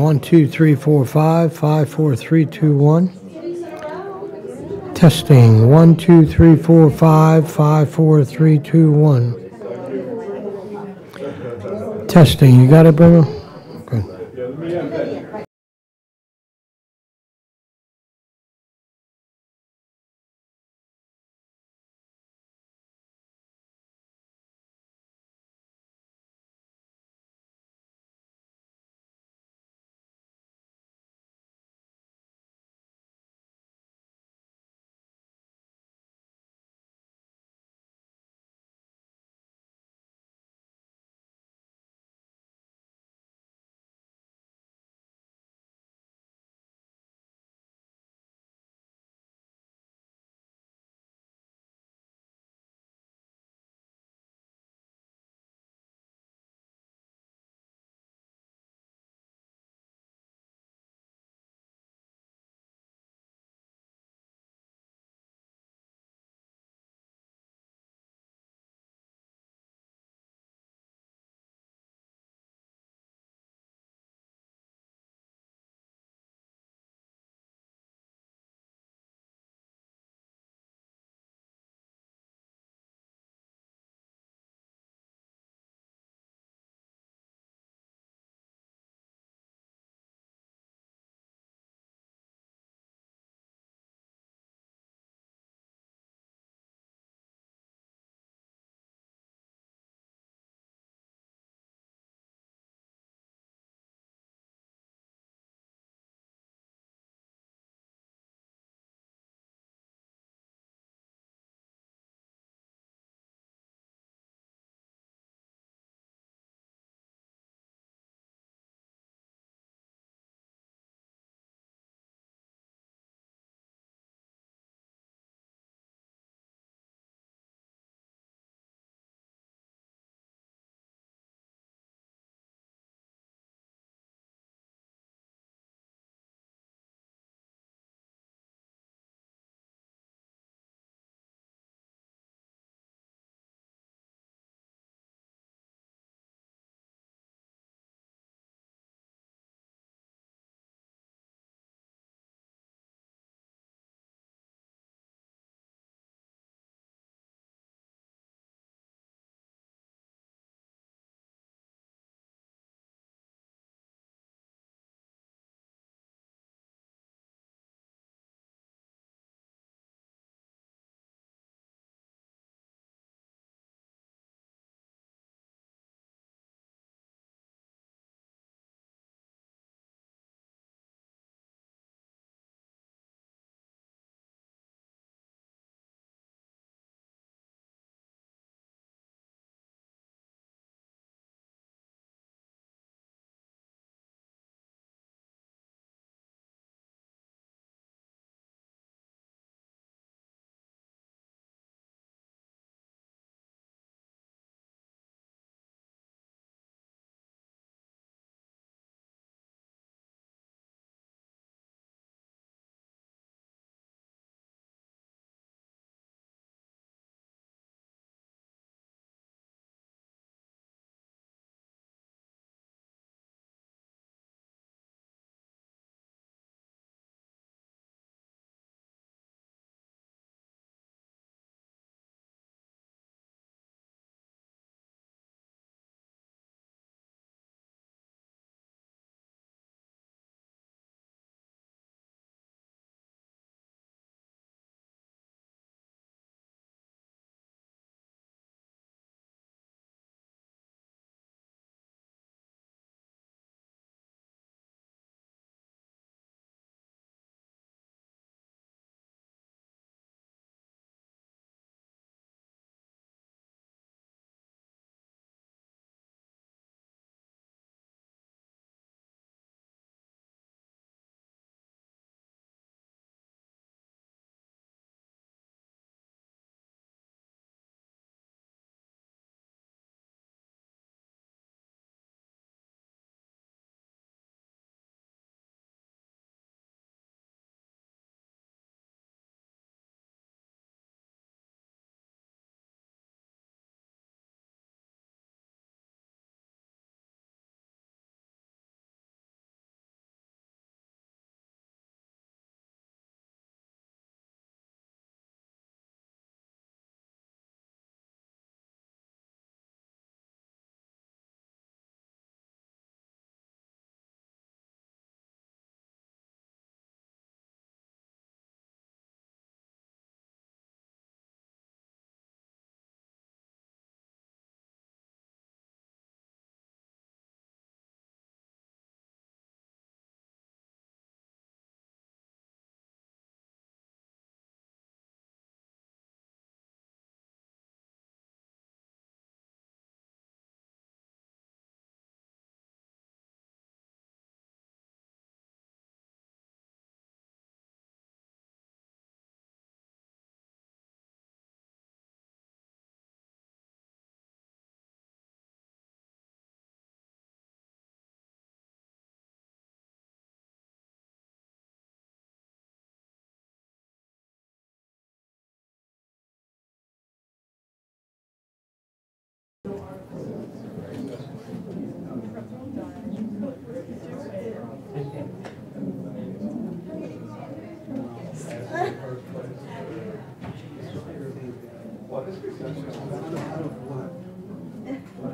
1, 2, 3, 4, 5, 5, 4, 3, 2, 1. Testing. 1, 2, 3, 4, 5, 5, 4, 3, 2, 1. Testing. You got it, Bruno? Okay.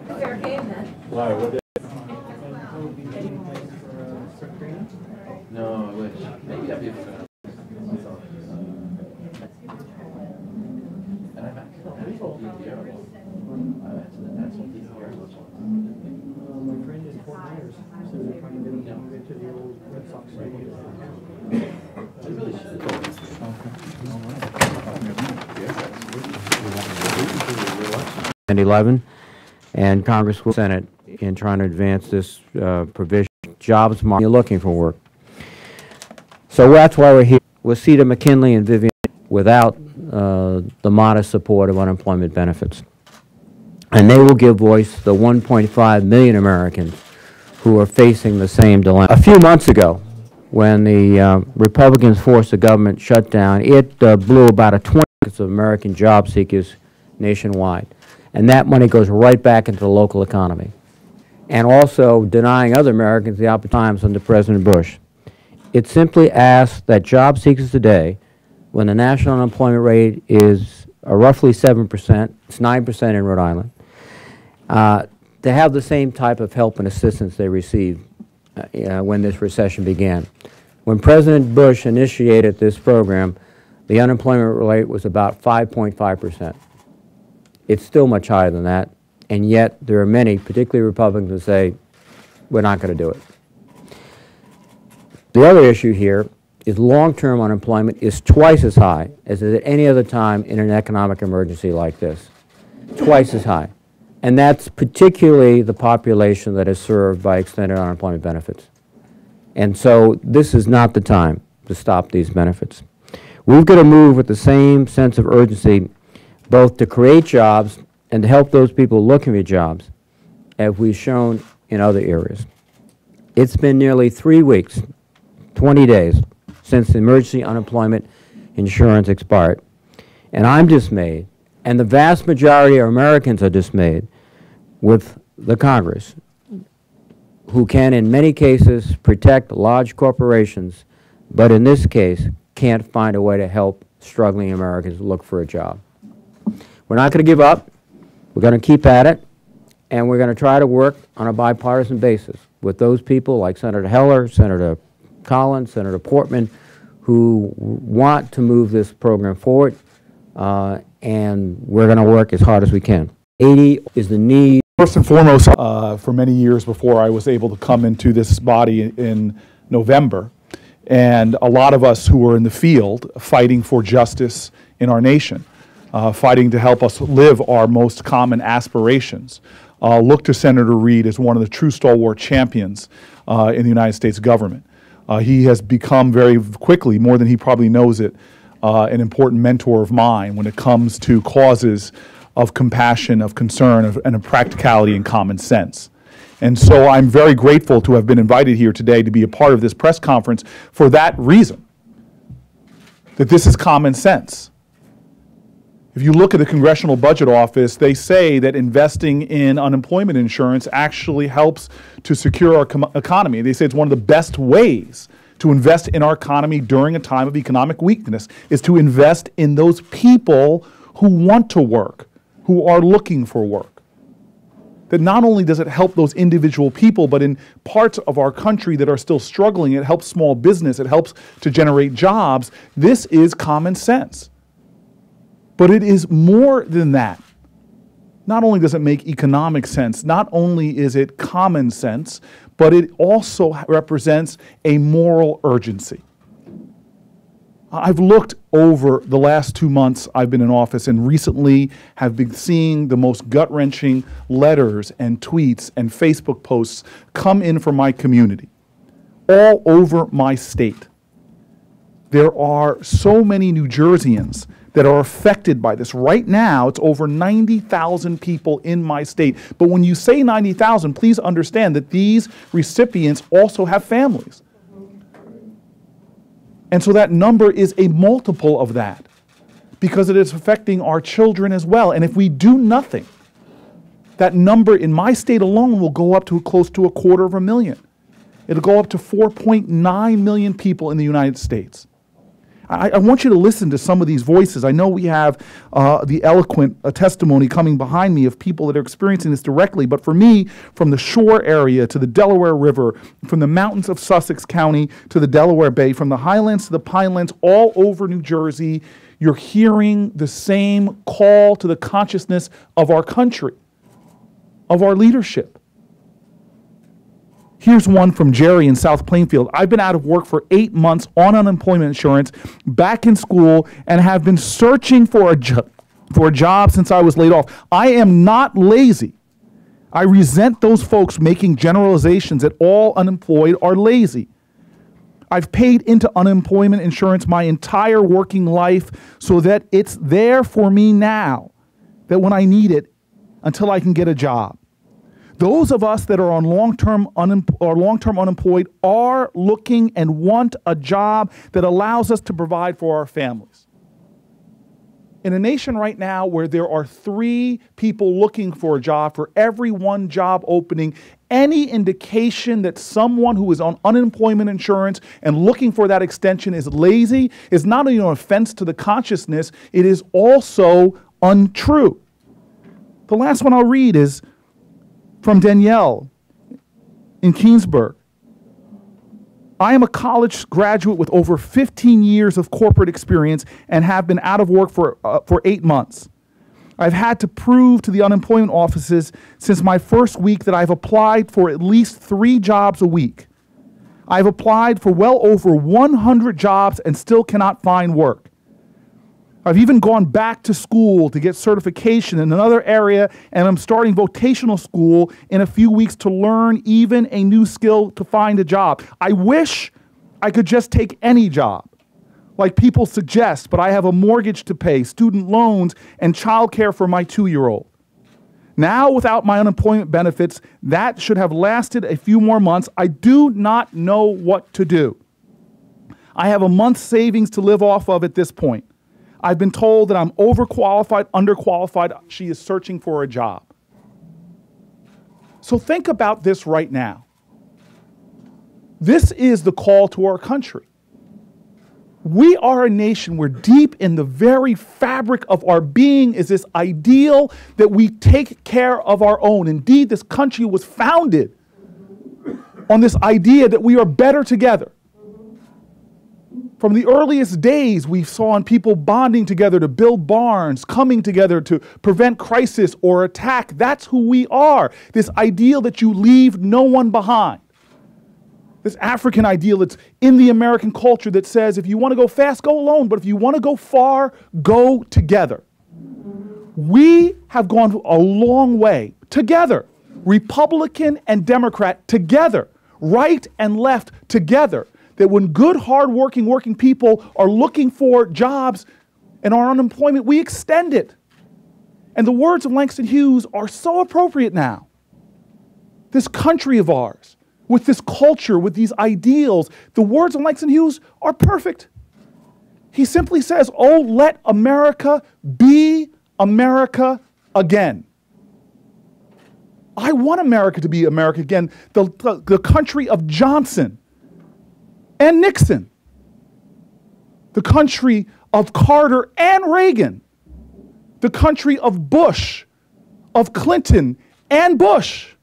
Fair game then. Why? What did? No, I wish. Maybe that'd be a fun. And I'm actually terrible. I'm actually terrible. My friend in Fort Myers, so they're trying to get him to the old Red Sox stadium. I really should. And 11, and Congress will Senate in trying to advance this provision. Jobs market, you're looking for work. So that's why we're here. With Cedar McKinley and Vivian without the modest support of unemployment benefits. And they will give voice to the 1.5 million Americans who are facing the same dilemma. A few months ago, when the Republicans forced the government shutdown, it blew about a 20% of American job seekers nationwide. And that money goes right back into the local economy. And also denying other Americans the opportunities under President Bush. It simply asks that job seekers today, when the national unemployment rate is roughly 7%, it's 9% in Rhode Island, to have the same type of help and assistance they received when this recession began. When President Bush initiated this program, the unemployment rate was about 5.5%. It's still much higher than that, and yet there are many, particularly Republicans, who say, we're not going to do it. The other issue here is long-term unemployment is twice as high as at any other time in an economic emergency like this. Twice as high. And that's particularly the population that is served by extended unemployment benefits. And so this is not the time to stop these benefits. We've got to move with the same sense of urgency, both to create jobs and to help those people looking for jobs, as we've shown in other areas. It's been nearly 3 weeks, 20 days, since the emergency unemployment insurance expired. And I'm dismayed, and the vast majority of Americans are dismayed with the Congress, who can, in many cases, protect large corporations, but in this case, can't find a way to help struggling Americans look for a job. We're not going to give up. We're going to keep at it, and we're going to try to work on a bipartisan basis with those people like Senator Heller, Senator Collins, Senator Portman, who want to move this program forward, and we're going to work as hard as we can. 80 is the need. First and foremost, for many years before I was able to come into this body in November, and a lot of us who were in the field fighting for justice in our nation, fighting to help us live our most common aspirations, look to Senator Reid as one of the true stalwart champions in the United States government. He has become very quickly, more than he probably knows it, an important mentor of mine when it comes to causes of compassion, of concern, and of practicality and common sense. And so I'm very grateful to have been invited here today to be a part of this press conference for that reason, that this is common sense. If you look at the Congressional Budget Office, they say that investing in unemployment insurance actually helps to secure our economy. They say it's one of the best ways to invest in our economy during a time of economic weakness is to invest in those people who want to work, who are looking for work. That not only does it help those individual people, but in parts of our country that are still struggling, it helps small business, it helps to generate jobs. This is common sense. But it is more than that. Not only does it make economic sense, not only is it common sense, but it also represents a moral urgency. I've looked over the last 2 months I've been in office and recently have been seeing the most gut-wrenching letters and tweets and Facebook posts come in from my community, all over my state. There are so many New Jerseyans that are affected by this. Right now, it's over 90,000 people in my state. But when you say 90,000, please understand that these recipients also have families. And so that number is a multiple of that because it is affecting our children as well. And if we do nothing, That number in my state alone will go up to close to 250,000. It'll go up to 4.9 million people in the United States. I want you to listen to some of these voices. I know we have the eloquent testimony coming behind me of people that are experiencing this directly, but for me, from the shore area to the Delaware River, from the mountains of Sussex County to the Delaware Bay, from the highlands to the pinelands, all over New Jersey, you're hearing the same call to the consciousness of our country, of our leadership. Here's one from Jerry in South Plainfield. I've been out of work for 8 months on unemployment insurance, back in school, and have been searching for a job since I was laid off. I am not lazy. I resent those folks making generalizations that all unemployed are lazy. I've paid into unemployment insurance my entire working life so that it's there for me now, that when I need it, until I can get a job. Those of us that are on long-term unemployed are looking and want a job that allows us to provide for our families. In a nation right now where there are 3 people looking for a job for every 1 job opening, any indication that someone who is on unemployment insurance and looking for that extension is lazy is not only an offense to the consciousness, it is also untrue. The last one I'll read is from Danielle in Keensburg. I am a college graduate with over 15 years of corporate experience and have been out of work for 8 months. I've had to prove to the unemployment offices since my first week that I've applied for at least 3 jobs a week. I've applied for well over 100 jobs and still cannot find work. I've even gone back to school to get certification in another area, and I'm starting vocational school in a few weeks to learn even a new skill to find a job. I wish I could just take any job, like people suggest, but I have a mortgage to pay, student loans, and childcare for my 2-year-old. Now, without my unemployment benefits, that should have lasted a few more months. I do not know what to do. I have a month's savings to live off of at this point. I've been told that I'm overqualified, underqualified. She is searching for a job. So think about this right now. This is the call to our country. We are a nation where deep in the very fabric of our being is this ideal that we take care of our own. Indeed, this country was founded on this idea that we are better together. From the earliest days, we saw people bonding together to build barns, coming together to prevent crisis or attack. That's who we are. This ideal that you leave no one behind. This African ideal that's in the American culture that says if you want to go fast, go alone, but if you want to go far, go together. We have gone a long way together, Republican and Democrat together, right and left together. That when good, hard-working, working people are looking for jobs and are unemployment, we extend it. And the words of Langston Hughes are so appropriate now. This country of ours, with this culture, with these ideals, the words of Langston Hughes are perfect. He simply says, oh, let America be America again. I want America to be America again, the country of Johnson and Nixon, the country of Carter and Reagan, the country of Bush, of Clinton and Bush.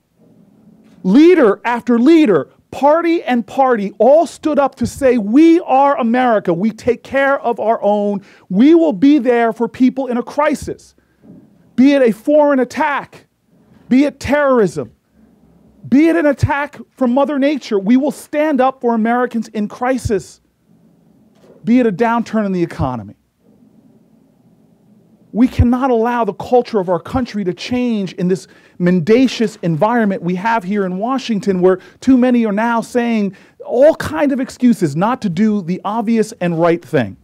Leader after leader, party and party, all stood up to say, we are America, we take care of our own, we will be there for people in a crisis, be it a foreign attack, be it terrorism, be it an attack from Mother Nature, we will stand up for Americans in crisis, be it a downturn in the economy. We cannot allow the culture of our country to change in this mendacious environment we have here in Washington, where too many are now saying all kinds of excuses not to do the obvious and right thing.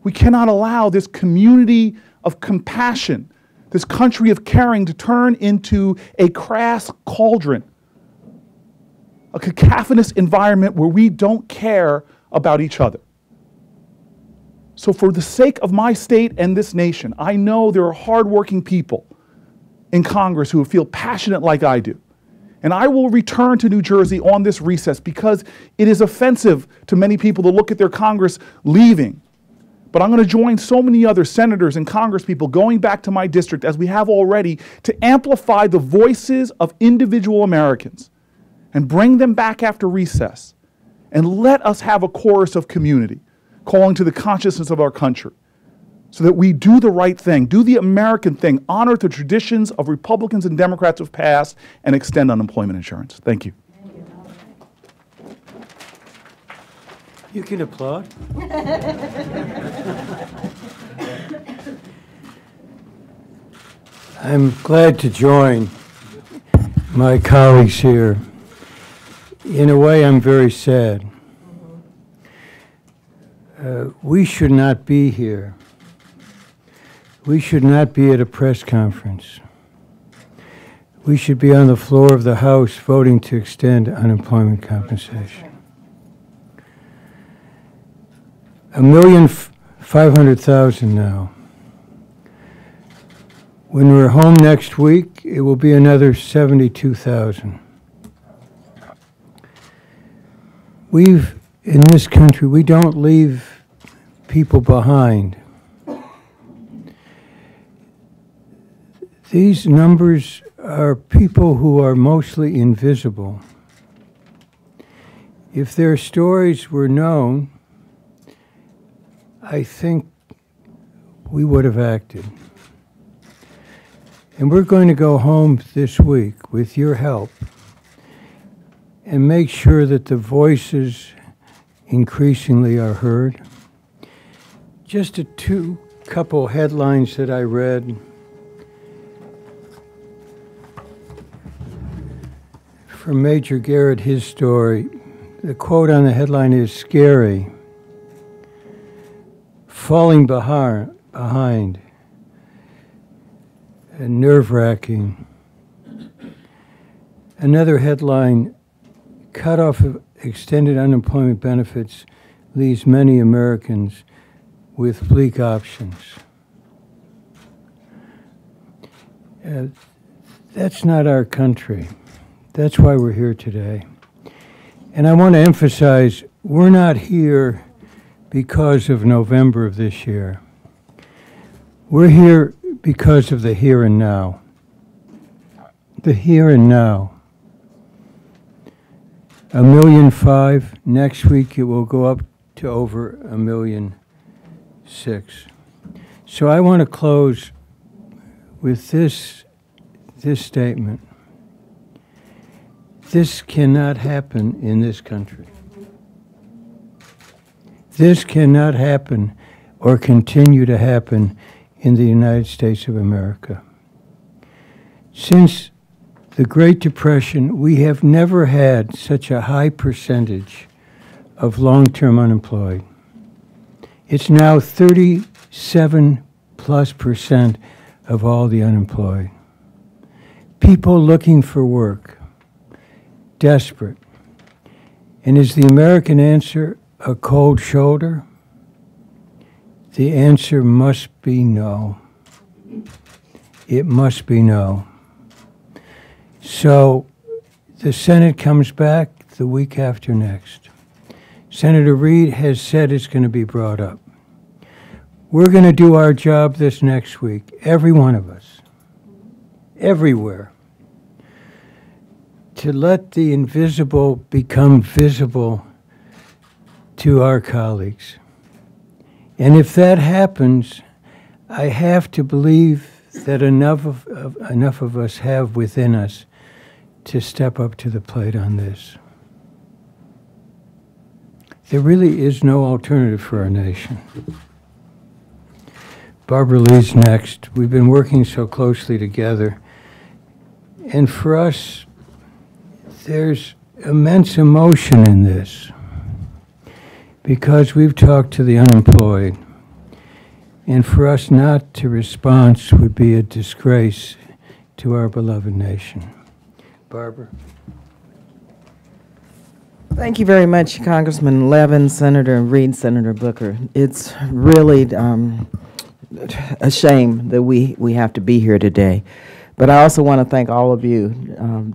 We cannot allow this community of compassion, this country of caring, to turn into a crass cauldron, a cacophonous environment where we don't care about each other. So for the sake of my state and this nation, I know there are hardworking people in Congress who feel passionate like I do. And I will return to New Jersey on this recess because it is offensive to many people to look at their Congress leaving. But I'm going to join so many other senators and congresspeople going back to my district, as we have already, to amplify the voices of individual Americans and bring them back after recess. And let us have a chorus of community calling to the consciousness of our country so that we do the right thing, do the American thing, honor the traditions of Republicans and Democrats of past, and extend unemployment insurance. Thank you. You can applaud. I'm glad to join my colleagues here. In a way, I'm very sad. We should not be here. We should not be at a press conference. We should be on the floor of the House voting to extend unemployment compensation. 1,500,000 now. When we're home next week, it will be another 72,000. In this country, we don't leave people behind. These numbers are people who are mostly invisible. If their stories were known, I think we would have acted. And we're going to go home this week with your help and make sure that the voices increasingly are heard. Just a couple headlines that I read. From Major Garrett, his story. The quote on the headline is scary. Falling behind, and nerve-wracking. Another headline, cutoff of extended unemployment benefits leaves many Americans with bleak options. That's not our country. That's why we're here today. And I want to emphasize, we're not here because of November of this year. We're here because of the here and now. The here and now. 1,500,000. Next week it will go up to over 1,600,000. So I want to close with this statement. This cannot happen in this country. This cannot happen or continue to happen in the United States of America. Since the Great Depression, we have never had such a high percentage of long-term unemployed. It's now 37+% of all the unemployed. People looking for work, desperate. And is the American answer a cold shoulder? The answer must be no. It must be no. So the Senate comes back the week after next. Senator Reid has said it's going to be brought up. We're going to do our job this next week, every one of us, everywhere, to let the invisible become visible to our colleagues. And if that happens, I have to believe that enough of us have within us to step up to the plate on this. There really is no alternative for our nation. Barbara Lee's next. We've been working so closely together. And for us, there's immense emotion in this because we've talked to the unemployed. And for us not to respond would be a disgrace to our beloved nation. Barbara. Thank you very much, Congressman Levin, Senator Reid, Senator Booker. It's really a shame that we have to be here today. But I also want to thank all of you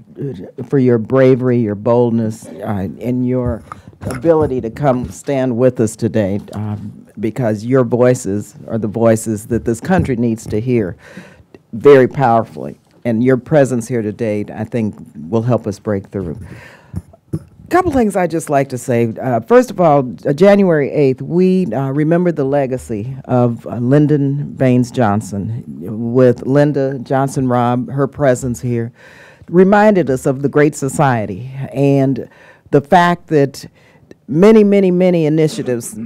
for your bravery, your boldness, and your ability to come stand with us today, because your voices are the voices that this country needs to hear very powerfully. And your presence here today, I think, will help us break through. A couple things I'd just like to say. First of all, January 8th, we remember the legacy of Lyndon Baines Johnson. With Linda Johnson-Robb, her presence here reminded us of the Great Society and the fact that many, many, many initiatives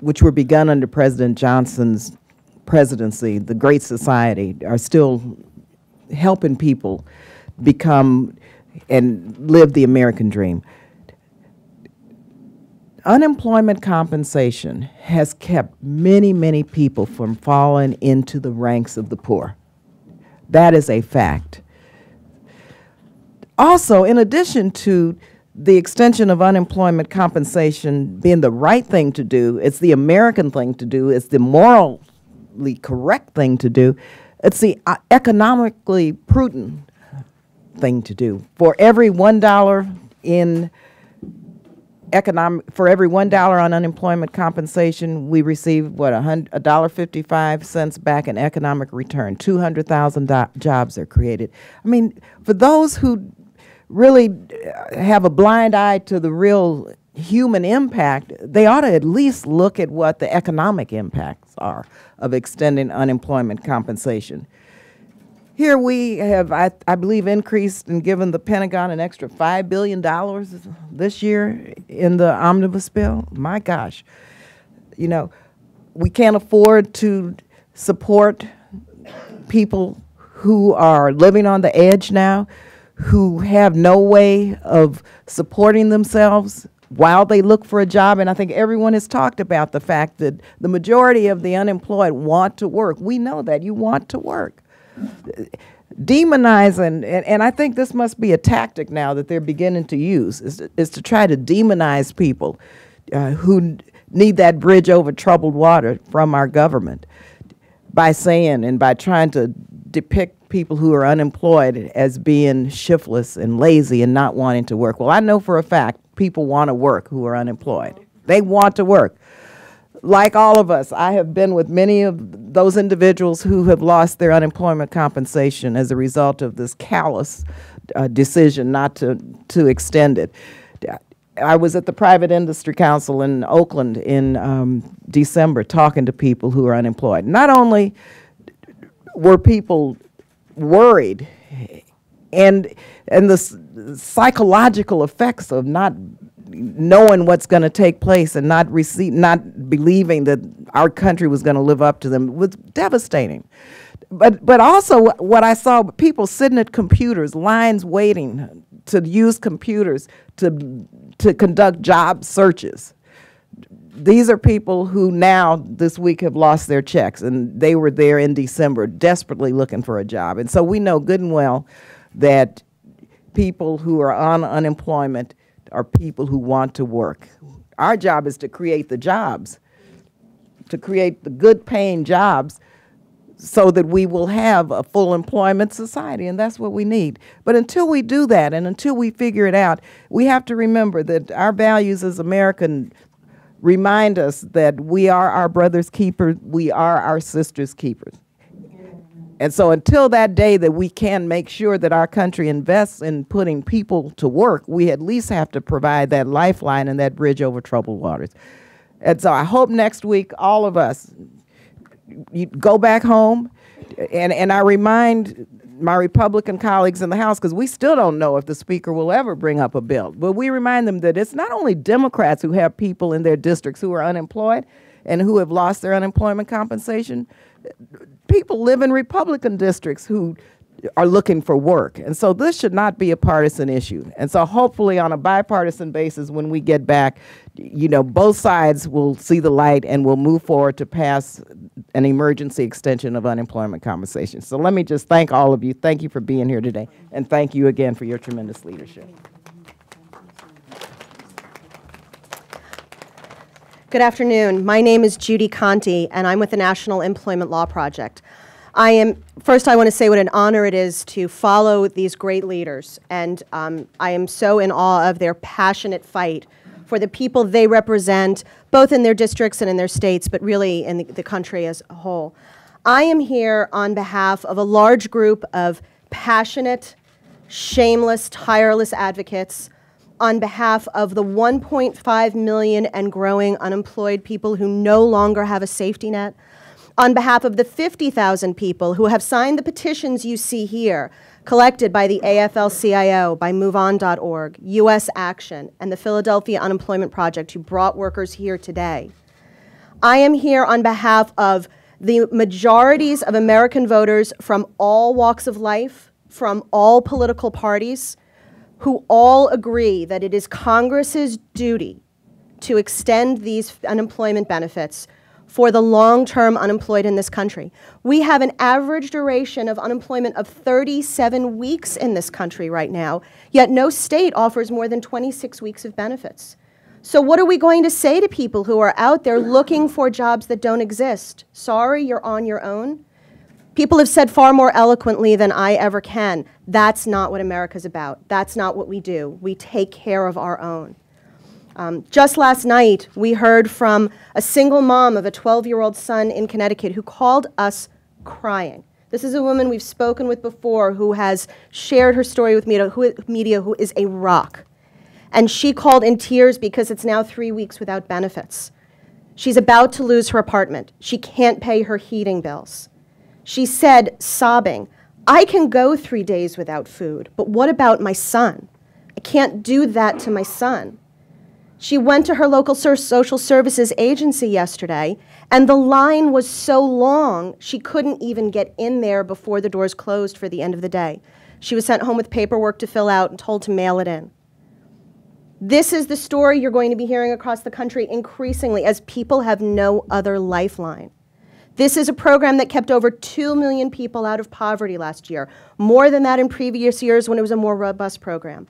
which were begun under President Johnson's presidency, the Great Society, are still helping people become and live the American dream. Unemployment compensation has kept many, many people from falling into the ranks of the poor. That is a fact. Also, in addition to the extension of unemployment compensation being the right thing to do, it's the American thing to do, it's the morally correct thing to do, it's the economically prudent thing to do. For every $1 in for every $1 on unemployment compensation, we receive, what, $1.55 back in economic return. 200,000 jobs are created. I mean, for those who really have a blind eye to the real human impact, they ought to at least look at what the economic impacts are of extending unemployment compensation. Here we have, I believe, increased and given the Pentagon an extra $5 billion this year in the omnibus bill. My gosh. You know, we can't afford to support people who are living on the edge now, who have no way of supporting themselves while they look for a job. And I think everyone has talked about the fact that the majority of the unemployed want to work. We know that. You want to work. Demonizing, and I think this must be a tactic now that they're beginning to use, is to try to demonize people who need that bridge over troubled water from our government by saying and by trying to depict people who are unemployed as being shiftless and lazy and not wanting to work. Well, I know for a fact people want to work who are unemployed. They want to work. Like all of us, I have been with many of those individuals who have lost their unemployment compensation as a result of this callous decision not to extend it. I was at the Private Industry Council in Oakland in December talking to people who are unemployed. Not only were people worried and the psychological effects of not knowing what's going to take place and not believing that our country was going to live up to them was devastating. But also what I saw, people sitting at computers, lines waiting to use computers to conduct job searches. These are people who now this week have lost their checks, and they were there in December desperately looking for a job. And so we know good and well that people who are on unemployment are people who want to work. Our job is to create the jobs, to create the good paying jobs so that we will have a full employment society, and that's what we need. But until we do that and until we figure it out, we have to remember that our values as Americans remind us that we are our brother's keepers, we are our sister's keepers. And so until that day that we can make sure that our country invests in putting people to work, we at least have to provide that lifeline and that bridge over troubled waters. And so I hope next week all of us, you go back home, and I remind my Republican colleagues in the House, because we still don't know if the Speaker will ever bring up a bill, but we remind them that it's not only Democrats who have people in their districts who are unemployed and who have lost their unemployment compensation. People live in Republican districts who are looking for work. And so this should not be a partisan issue. And so hopefully on a bipartisan basis, when we get back, you know, both sides will see the light and will move forward to pass an emergency extension of unemployment compensation. So let me just thank all of you. Thank you for being here today. And thank you again for your tremendous leadership. Good afternoon. My name is Judy Conti, and I'm with the National Employment Law Project. First I want to say what an honor it is to follow these great leaders, and I am so in awe of their passionate fight for the people they represent, both in their districts and in their states, but really in the country as a whole. I am here on behalf of a large group of passionate, shameless, tireless advocates, on behalf of the 1.5 million and growing unemployed people who no longer have a safety net, on behalf of the 50,000 people who have signed the petitions you see here, collected by the AFL-CIO, by MoveOn.org, USAction, and the Philadelphia Unemployment Project, who brought workers here today. I am here on behalf of the majorities of American voters from all walks of life, from all political parties, who all agree that it is Congress's duty to extend these unemployment benefits for the long-term unemployed in this country. We have an average duration of unemployment of 37 weeks in this country right now, yet no state offers more than 26 weeks of benefits. So what are we going to say to people who are out there looking for jobs that don't exist? Sorry, you're on your own? People have said far more eloquently than I ever can, that's not what America's about. That's not what we do. We take care of our own. Just last night, we heard from a single mom of a 12-year-old son in Connecticut who called us crying. This is a woman we've spoken with before who has shared her story with media, who is a rock. And she called in tears because it's now 3 weeks without benefits. She's about to lose her apartment. She can't pay her heating bills. She said, sobbing, I can go 3 days without food, but what about my son? I can't do that to my son. She went to her local social services agency yesterday, and the line was so long, she couldn't even get in there before the doors closed for the end of the day. She was sent home with paperwork to fill out and told to mail it in. This is the story you're going to be hearing across the country increasingly as people have no other lifeline. This is a program that kept over 2 million people out of poverty last year, more than that in previous years when it was a more robust program.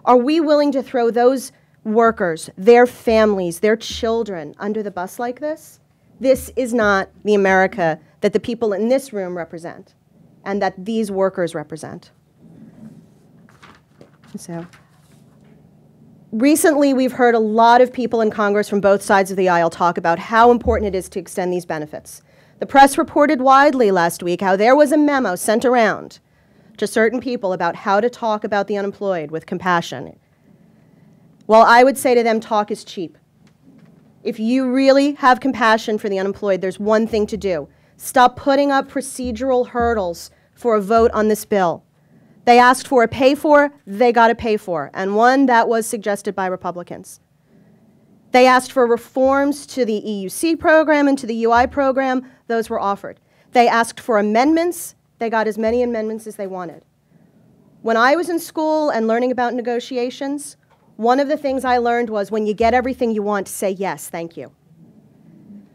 Are we willing to throw those workers, their families, their children under the bus like this? This is not the America that the people in this room represent and that these workers represent. So, recently we've heard a lot of people in Congress from both sides of the aisle talk about how important it is to extend these benefits. The press reported widely last week how there was a memo sent around to certain people about how to talk about the unemployed with compassion. Well, I would say to them, talk is cheap. If you really have compassion for the unemployed, there's one thing to do. Stop putting up procedural hurdles for a vote on this bill. They asked for a pay for, they got a pay for, and one that was suggested by Republicans. They asked for reforms to the EUC program and to the UI program, those were offered. They asked for amendments, they got as many amendments as they wanted. When I was in school and learning about negotiations, one of the things I learned was when you get everything you want, say yes, thank you.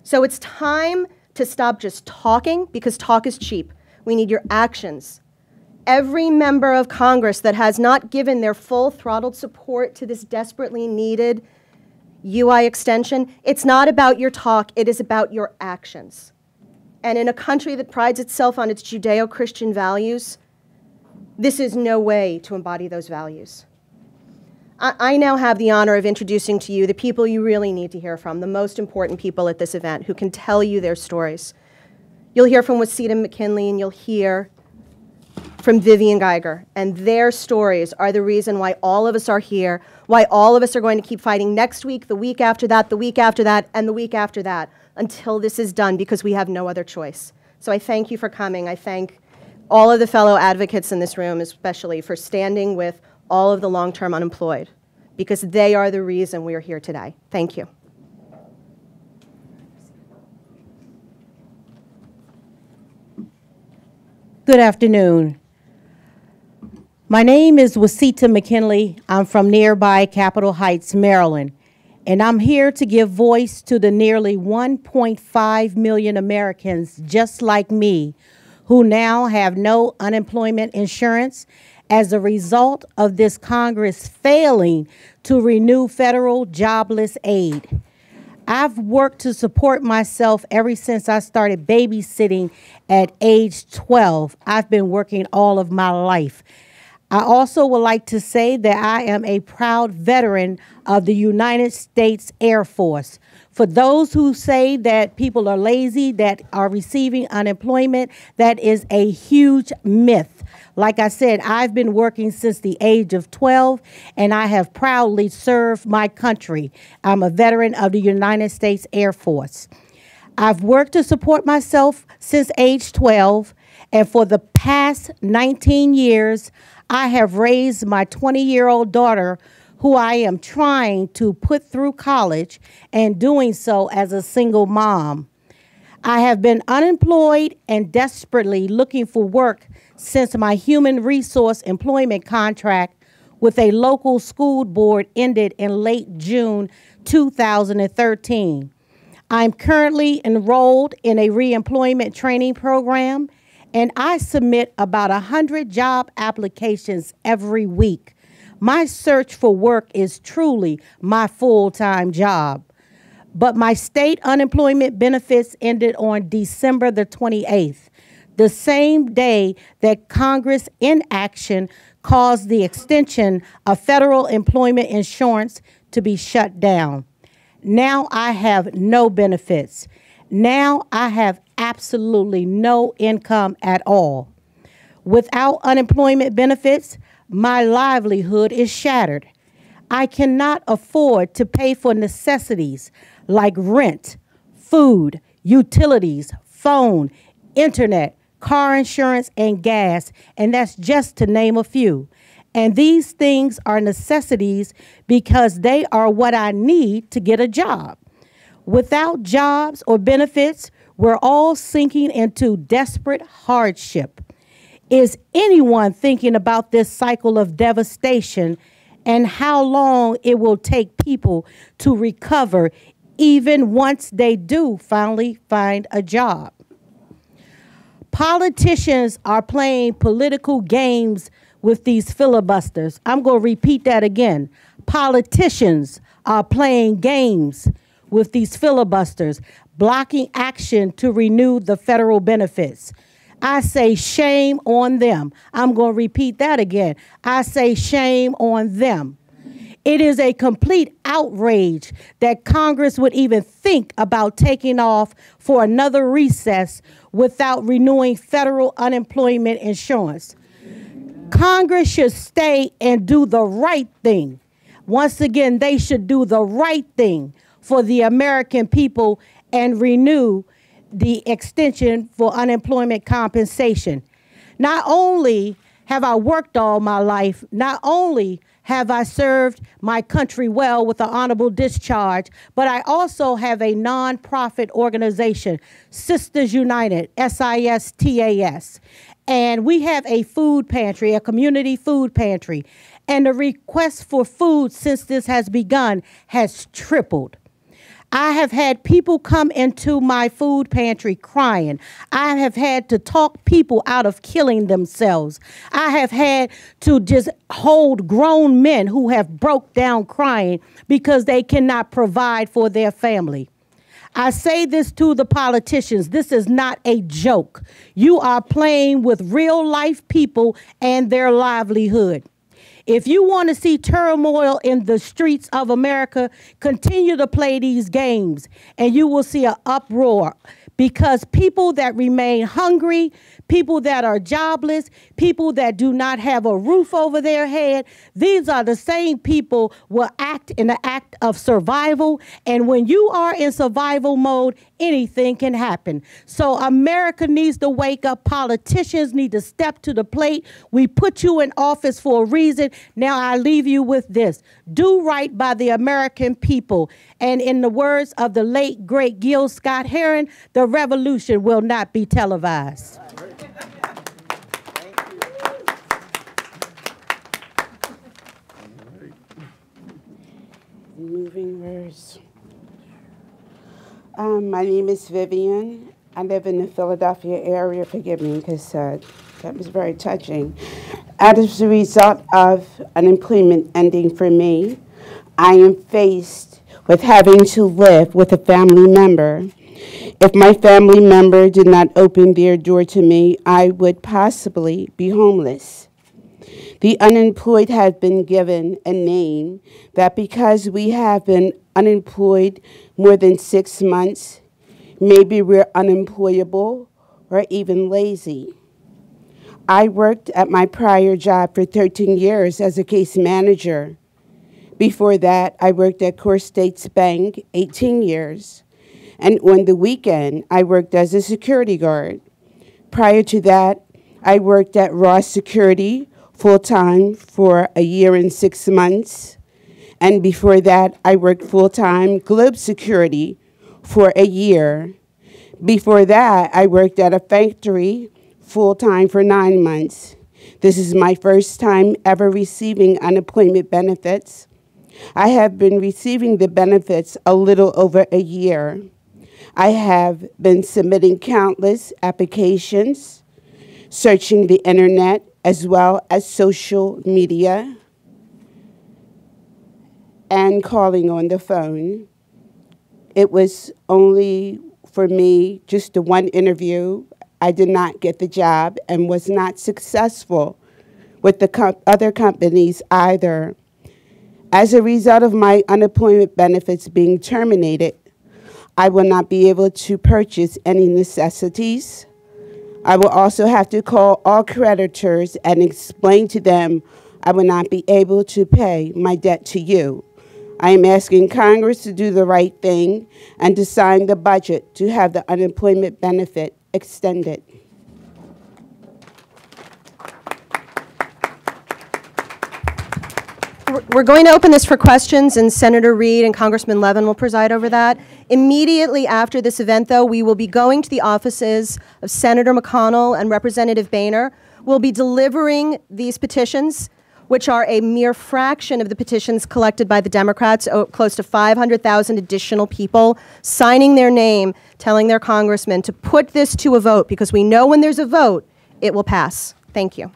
So it's time to stop just talking, because talk is cheap. We need your actions. Every member of Congress that has not given their full throttled support to this desperately needed UI extension, it's not about your talk, it is about your actions. And in a country that prides itself on its Judeo-Christian values, this is no way to embody those values. I now have the honor of introducing to you the people you really need to hear from, the most important people at this event who can tell you their stories. You'll hear from Wasita McKinley and you'll hear from Vivian Geiger, and their stories are the reason why all of us are here, why all of us are going to keep fighting next week, the week after that, the week after that, and the week after that, until this is done, because we have no other choice. So I thank you for coming. I thank all of the fellow advocates in this room, especially for standing with all of the long-term unemployed, because they are the reason we are here today. Thank you. Good afternoon. My name is Wasita McKinley. I'm from nearby Capitol Heights, Maryland, and I'm here to give voice to the nearly 1.5 million Americans just like me who now have no unemployment insurance as a result of this Congress failing to renew federal jobless aid. I've worked to support myself ever since I started babysitting at age 12. I've been working all of my life. I also would like to say that I am a proud veteran of the United States Air Force. For those who say that people are lazy, that are receiving unemployment, that is a huge myth. Like I said, I've been working since the age of 12, and I have proudly served my country. I'm a veteran of the United States Air Force. I've worked to support myself since age 12, and for the past 19 years, I have raised my 20-year-old daughter, who I am trying to put through college, and doing so as a single mom. I have been unemployed and desperately looking for work since my human resource employment contract with a local school board ended in late June 2013. I'm currently enrolled in a reemployment training program, and I submit about 100 job applications every week. My search for work is truly my full-time job. But my state unemployment benefits ended on December the 28th, the same day that Congress inaction caused the extension of federal employment insurance to be shut down. Now I have no benefits. Now I have absolutely no income at all. Without unemployment benefits, my livelihood is shattered. I cannot afford to pay for necessities like rent, food, utilities, phone, internet, car insurance, and gas, and that's just to name a few. And these things are necessities because they are what I need to get a job. Without jobs or benefits, we're all sinking into desperate hardship. Is anyone thinking about this cycle of devastation and how long it will take people to recover even once they do finally find a job? Politicians are playing political games with these filibusters. I'm going to repeat that again. Politicians are playing games with these filibusters, blocking action to renew the federal benefits. I say shame on them. I'm going to repeat that again. I say shame on them. It is a complete outrage that Congress would even think about taking off for another recess without renewing federal unemployment insurance. Congress should stay and do the right thing. Once again, they should do the right thing for the American people and renew the extension for unemployment compensation. Not only have I worked all my life, not only have I served my country well with an honorable discharge, but I also have a nonprofit organization, Sisters United, SISTAS. And we have a food pantry, a community food pantry. And the request for food since this has begun has tripled. I have had people come into my food pantry crying. I have had to talk people out of killing themselves. I have had to just hold grown men who have broke down crying because they cannot provide for their family. I say this to the politicians. This is not a joke. You are playing with real life people and their livelihood. If you want to see turmoil in the streets of America, continue to play these games and you will see an uproar, because people that remain hungry, people that are jobless, people that do not have a roof over their head, these are the same people will act in the act of survival. And when you are in survival mode, anything can happen. So America needs to wake up. Politicians need to step to the plate. We put you in office for a reason. Now I leave you with this. Do right by the American people. And in the words of the late, great Gil Scott-Heron, the revolution will not be televised. Moving verse. My name is Vivian. I live in the Philadelphia area. Forgive me, because that was very touching. As a result of unemployment ending for me, I am faced with having to live with a family member. If my family member did not open their door to me, I would possibly be homeless. The unemployed have been given a name that because we have been unemployed more than 6 months, maybe we're unemployable or even lazy. I worked at my prior job for 13 years as a case manager. Before that, I worked at Core States Bank 18 years. And on the weekend, I worked as a security guard. Prior to that, I worked at Ross Security full-time for 1 year and 6 months. And before that, I worked full-time Globe Security for 1 year. Before that, I worked at a factory full-time for 9 months. This is my first time ever receiving unemployment benefits. I have been receiving the benefits a little over 1 year. I have been submitting countless applications, searching the internet, as well as social media, and calling on the phone. It was only for me just the one interview. I did not get the job and was not successful with the other companies either. As a result of my unemployment benefits being terminated, I will not be able to purchase any necessities. I will also have to call all creditors and explain to them I will not be able to pay my debt to you. I am asking Congress to do the right thing and to sign the budget to have the unemployment benefit extended. We're going to open this for questions, and Senator Reid and Congressman Levin will preside over that. Immediately after this event, though, we will be going to the offices of Senator McConnell and Representative Boehner. We'll be delivering these petitions, which are a mere fraction of the petitions collected by the Democrats, close to 500,000 additional people signing their name, telling their congressman to put this to a vote, because we know when there's a vote, it will pass. Thank you.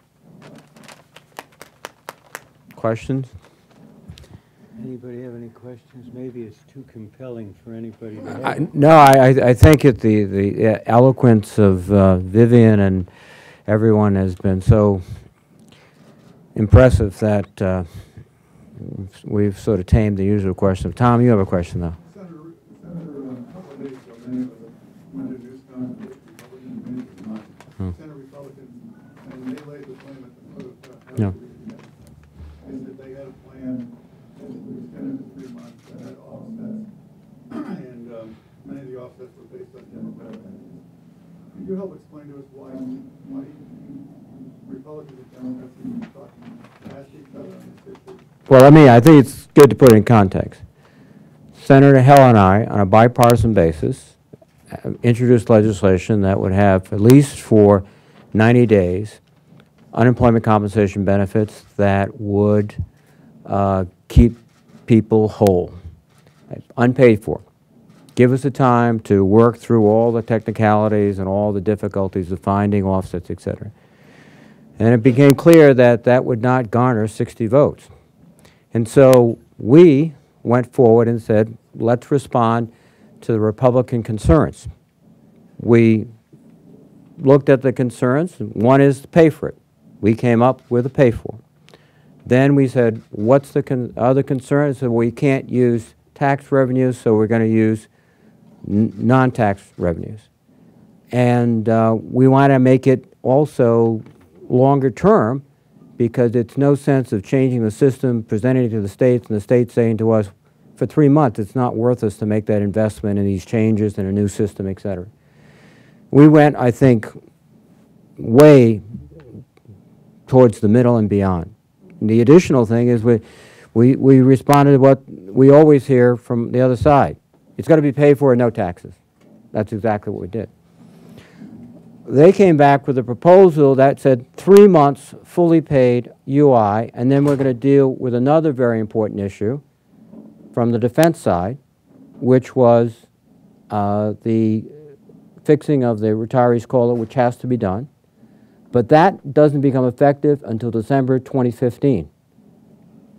Questions? Anybody have any questions? Maybe it's too compelling for anybody to have. No, I think the eloquence of Vivian and everyone has been so impressive that we've sort of tamed the usual question. Tom, you have a question, though. Senator, a couple of days ago, many of us went to news conference, Republicans, Senate Republicans, and they laid the blame at the foot of No. is that they had a plan that was extended to 3 months that had offsets, and many of the offsets were based on Democratic candidates. Could you help explain to us why Republicans and Democrats seem to be talking past each other on this issue? Well, I think it's good to put it in context. Senator Hill and I, on a bipartisan basis, introduced legislation that would have, at least for 90 days, unemployment compensation benefits that would keep people whole, unpaid for. Give us the time to work through all the technicalities and all the difficulties of finding offsets, et cetera. And it became clear that that would not garner 60 votes. And so we went forward and said, let's respond to the Republican concerns. We looked at the concerns. One is to pay for it. We came up with a pay for. Then we said, what's the other concern? So we can't use tax revenues, so we're going to use non-tax revenues. And we want to make it also longer term, because it's no sense of changing the system, presenting it to the states, and the states saying to us, for 3 months, it's not worth us to make that investment in these changes in a new system, et cetera. We went, I think, way towards the middle and beyond. And the additional thing is we responded to what we always hear from the other side. It's got to be paid for and no taxes. That's exactly what we did. They came back with a proposal that said 3 months fully paid UI, and then we're going to deal with another very important issue from the defense side, which was the fixing of the retirees' COLA, which has to be done. But that doesn't become effective until December 2015.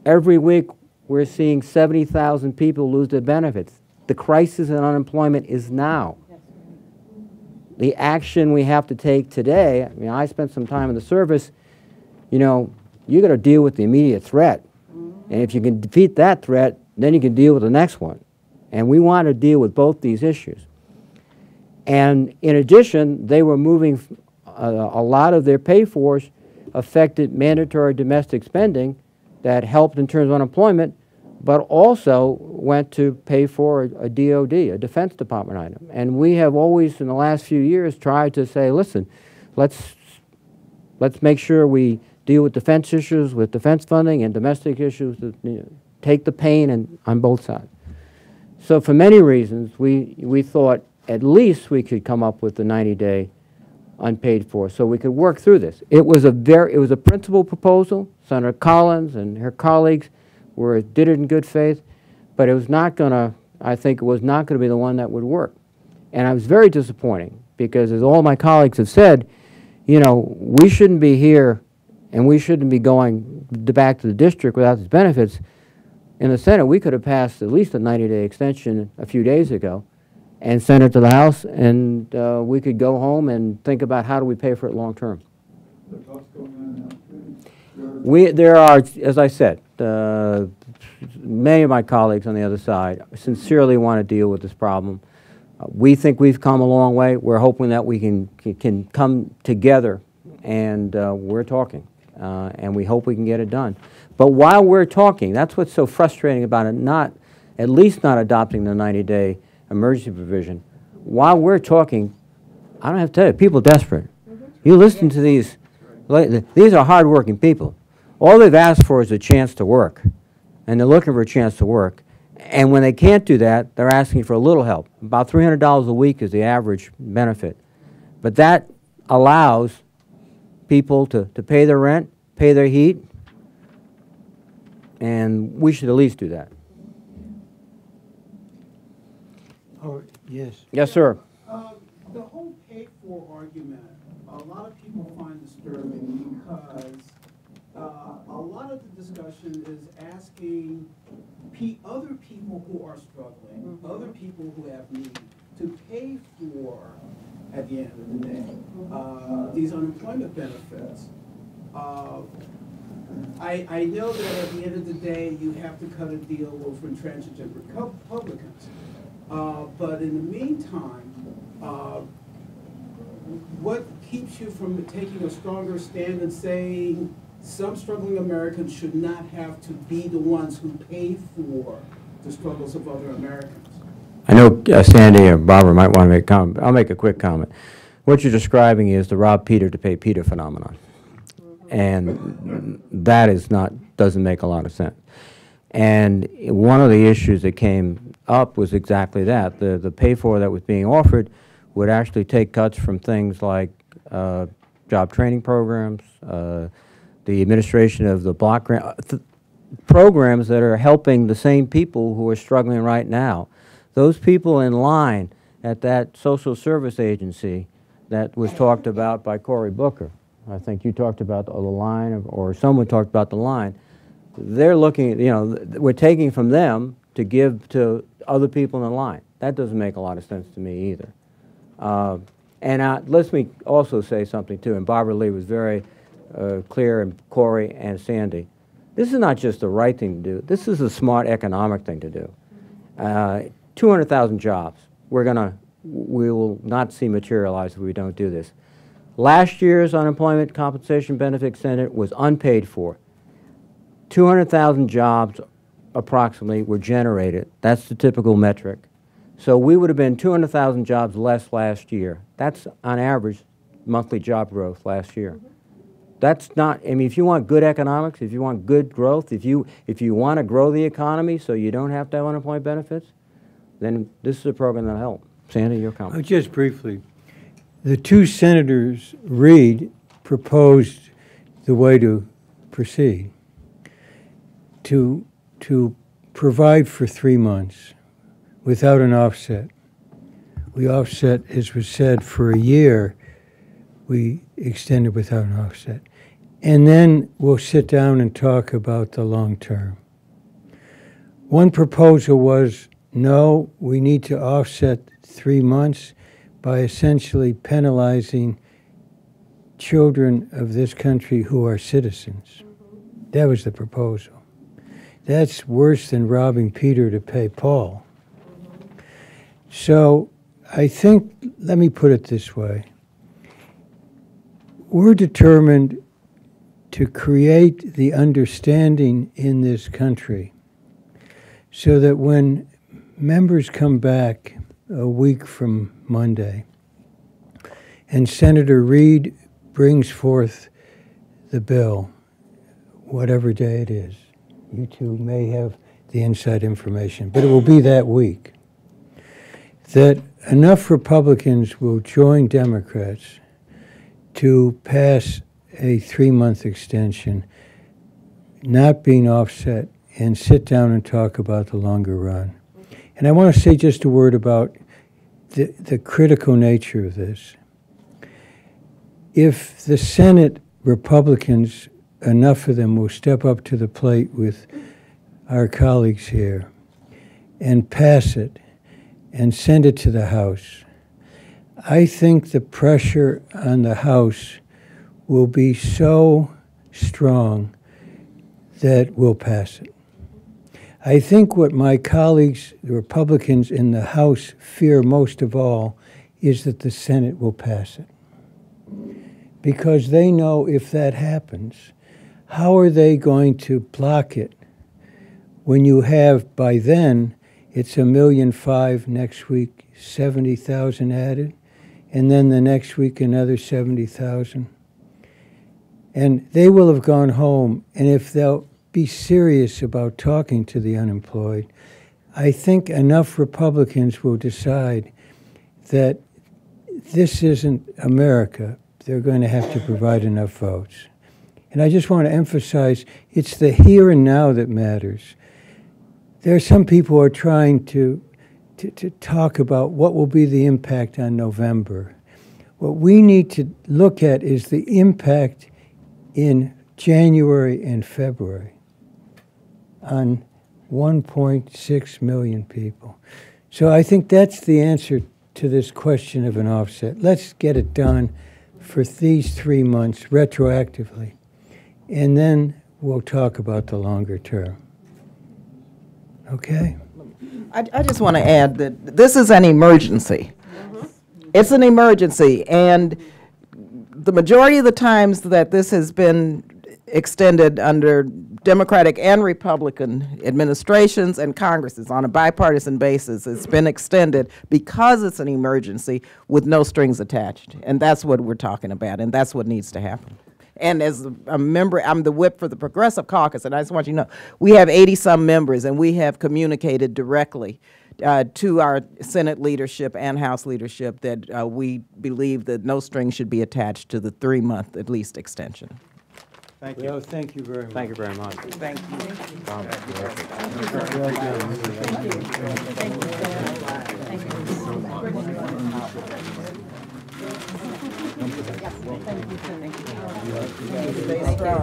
Every week we're seeing 70,000 people lose their benefits. The crisis in unemployment is now. The action we have to take today, I mean, I spent some time in the service, you know, you got to deal with the immediate threat. And if you can defeat that threat, then you can deal with the next one. And we want to deal with both these issues. And in addition, they were moving, a lot of their pay-fors affected mandatory domestic spending that helped in terms of unemployment, but also went to pay for a DOD, a Defense Department item. And we have always, in the last few years, tried to say, listen, let's make sure we deal with defense issues with defense funding and domestic issues that, you know, take the pain on both sides. So for many reasons, we thought at least we could come up with the 90-day unpaid for, so we could work through this. It was a principled proposal. Senator Collins and her colleagues did it in good faith, but it was not going to, I think it was not going to be the one that would work. And I was very disappointing because, as all my colleagues have said, you know, we shouldn't be here and we shouldn't be going back to the district without these benefits. In the Senate, we could have passed at least a 90-day extension a few days ago and sent it to the House, and we could go home and think about how do we pay for it long term. There are, as I said, many of my colleagues on the other side sincerely want to deal with this problem. We think we've come a long way. We're hoping that we can come together, and we're talking, and we hope we can get it done. But while we're talking, that's what's so frustrating about it, at least not adopting the 90-day emergency provision. While we're talking, I don't have to tell you, people are desperate. You listen to these are hard-working people. All they've asked for is a chance to work, and they're looking for a chance to work. And when they can't do that, they're asking for a little help. About $300 a week is the average benefit. But that allows people to pay their rent, pay their heat, and we should at least do that. Oh, yes. Yes, sir. The whole pay-for argument, a lot of people find disturbing because a lot of the discussion is asking other people who are struggling, other people who have need, to pay for, at the end of the day, these unemployment benefits. I know that at the end of the day, you have to cut a deal with intransigent Republicans. But in the meantime, what keeps you from taking a stronger stand and saying some struggling Americans should not have to be the ones who pay for the struggles of other Americans? I know Sandy or Barbara might want to make a comment. I'll make a quick comment. What you're describing is the rob Peter to pay Peter phenomenon. And that doesn't make a lot of sense. And one of the issues that came up was exactly that. The pay-for that was being offered would actually take cuts from things like job training programs, the administration of the block grant, programs that are helping the same people who are struggling right now. Those people in line at that social service agency that was talked about by Cory Booker. I think you talked about the line, or someone talked about the line. They're looking, you know, we're taking from them to give to other people in line. That doesn't make a lot of sense to me either. Let me also say something too, and Barbara Lee was very clear, and Cory and Sandy. This is not just the right thing to do. This is a smart economic thing to do. 200,000 jobs we will not see materialize if we don't do this. Last year's unemployment compensation benefit extended was unpaid for. 200,000 jobs approximately were generated. That's the typical metric. So we would have been 200,000 jobs less last year. That's on average monthly job growth last year. That's not, I mean, if you want good economics, if you want good growth, if you want to grow the economy so you don't have to have unemployment benefits, then this is a program that'll help. Sandy, your comment. Just briefly, the two senators, Reid, proposed the way to proceed, to provide for 3 months without an offset. We offset, as was said, for a year. We extended without an offset. And then we'll sit down and talk about the long term. One proposal was, no, we need to offset 3 months by essentially penalizing children of this country who are citizens. That was the proposal. That's worse than robbing Peter to pay Paul. So I think, let me put it this way. We're determined to create the understanding in this country so that when members come back a week from Monday and Senator Reid brings forth the bill, whatever day it is, you two may have the inside information, but it will be that week, that enough Republicans will join Democrats to pass a 3-month extension, not being offset, and sit down and talk about the longer run. And I want to say just a word about the critical nature of this. If the Senate Republicans, enough of them, will step up to the plate with our colleagues here and pass it and send it to the House, I think the pressure on the House will be so strong that we'll pass it. I think what my colleagues, the Republicans in the House, fear most of all is that the Senate will pass it. Because they know if that happens, how are they going to block it when you have, by then, it's 1.5 million next week, 70,000 added, and then the next week another 70,000. And they will have gone home, and if they'll be serious about talking to the unemployed, I think enough Republicans will decide that this isn't America. They're going to have to provide enough votes. And I just want to emphasize, it's the here and now that matters. There are some people who are trying to talk about what will be the impact on November. What we need to look at is the impact in January and February on 1.6 million people. So I think that's the answer to this question of an offset. Let's get it done for these 3 months retroactively, and then we'll talk about the longer term. Okay? I just want to add that this is an emergency. It's an emergency, and the majority of the times that this has been extended under Democratic and Republican administrations and Congresses on a bipartisan basis, it's been extended because it's an emergency with no strings attached. And that's what we're talking about, and that's what needs to happen. And as a member, I'm the whip for the Progressive Caucus, and I just want you to know, we have 80-some members, and we have communicated directly to our Senate leadership and House leadership that we believe that no strings should be attached to the 3-month at least extension. Thank you. Well, thank you very much. Thank you very much. Thank you.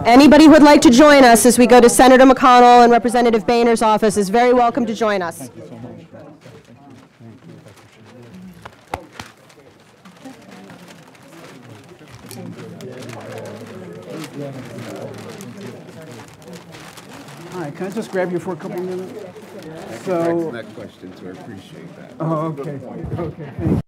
Anybody who would like to join us as we go to Senator McConnell and Representative Boehner's office is very welcome to join us. Hi, can I just grab you for a couple minutes? So, That question, so I appreciate that. oh, okay, okay.